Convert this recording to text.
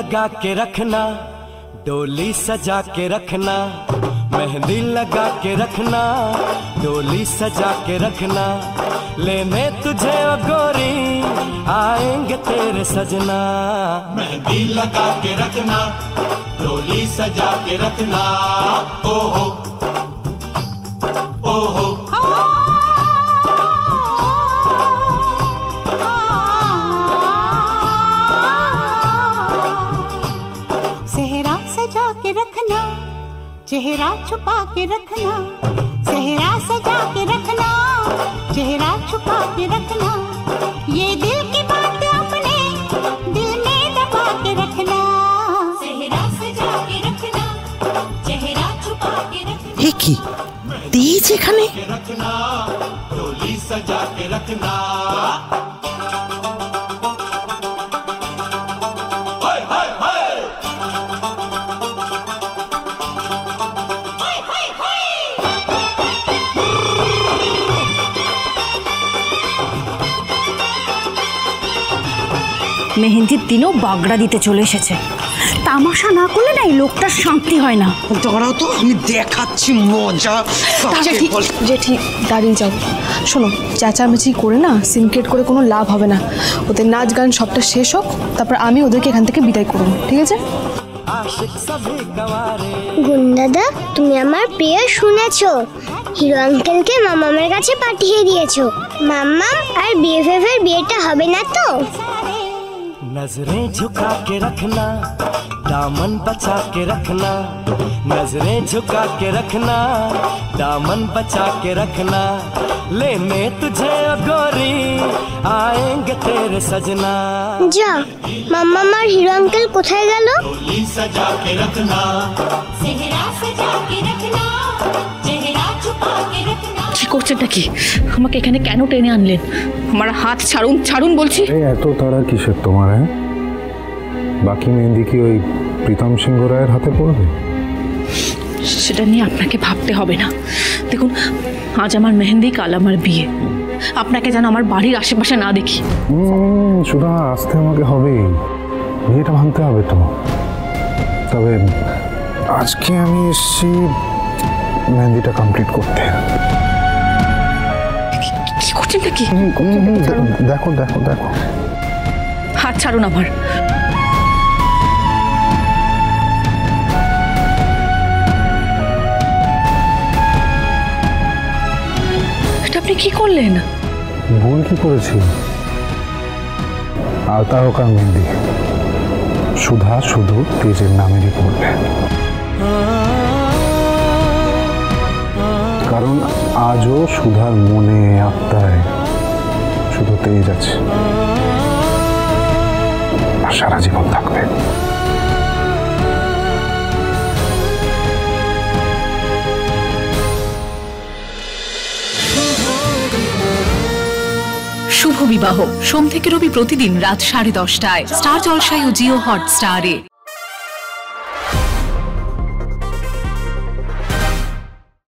लगा के रखना, डोली सजा के रखना, मेहंदी लगा के रखना, डोली सजा के रखना, लेने तुझे ओ गोरी आएंगे तेरे सजना। मेहंदी लगा के रखना, डोली सजा के रखना, ओहो ओहो। सेहरा सजा के रखना, चेहरा छुपा के रखना, सेहरा सजा के रखना, चेहरा छुपा के रखना, ये दिल की बात अपने दिल में दबा के रखना, सेहरा सजा के रखना, चेहरा छुपा के रखना। ये की तेज এখানে रखना, डोली सजा के रखना। মেহেন্দির দিনও বাগড়া দিতে চলে এসেছে। তামাশা না করলে না এই লোকটার শান্তি হয় না। দাঁড়াও তো, আমি দেখাচ্ছি মজা। জেঠি দাঁড়িয়ে যাও। শোনো, চেঁচামেচি করে না সিনক্রেট করে কোনো লাভ হবে না। ওদের নাচ গান সবটা শেষ হোক, তারপর আমি ওদেরকে এখান থেকে বিদায় করবো, ঠিক আছে? গুন্দাদা, তুমি আমার প্রিয় শুনেছো, হিরো আঙ্কেলকে মামামের কাছে পাঠিয়ে দিয়েছো। মাম্মাম আর বিএফএফ এর বিয়েটা হবে না তো? नजरें झुका के रखना, दामन बचा के रखना, नजरें झुका के रखना, दामन बचा के रखना, लेने तुझे ओ गोरी आएंगे तेरे सजना। যা, মাম্মাম আর হিরো আঙ্কেল কোথায় গেল? डोली सजा के रखना, सेहरा सजा के रखना, चेहरा छुपा के रखना। কি করছেন নাকি? আমাকে এখানে কেন টেনে আনলেন? আমার হাত ছাড়ুন, ছাড়ুন বলছি। এত তারা কিসের তোমার? বাকি মেহেন্দি কি ওই প্রীতম সিংহ রায়ের হাতে পড়বে? সেটা নিয়ে আপনাকে ভাবতে হবে না। দেখুন, আজ আমার মেহেন্দি, কাল আমার বিয়ে। আপনাকে যেন আমার বাড়ির আশেপাশে না দেখি। শুধু আসতে আমাকে হবে, বিয়েটা ভাঙতে হবে তো। তবে আজকে আমি এসেছি মেহেন্দিটা কমপ্লিট করতে। কি করছেন নাকি? দেখো দেখো দেখো, হাত ছাড়ুন আমার। এটা আপনি কি করলেন? ভুল কি করেছি? আলতা হোক আর মেহেন্দি, সুধা শুধু তেজের নামেরই পড়বে। কারণ আজও সুধার মনে আত্মায় শুধু তেজ আছে, আর সারা জীবন থাকবে। শুভ বিবাহ সোম থেকে রবি প্রতিদিন রাত 10:30টায় স্টার জলসায় ও জিও হটস্টারে।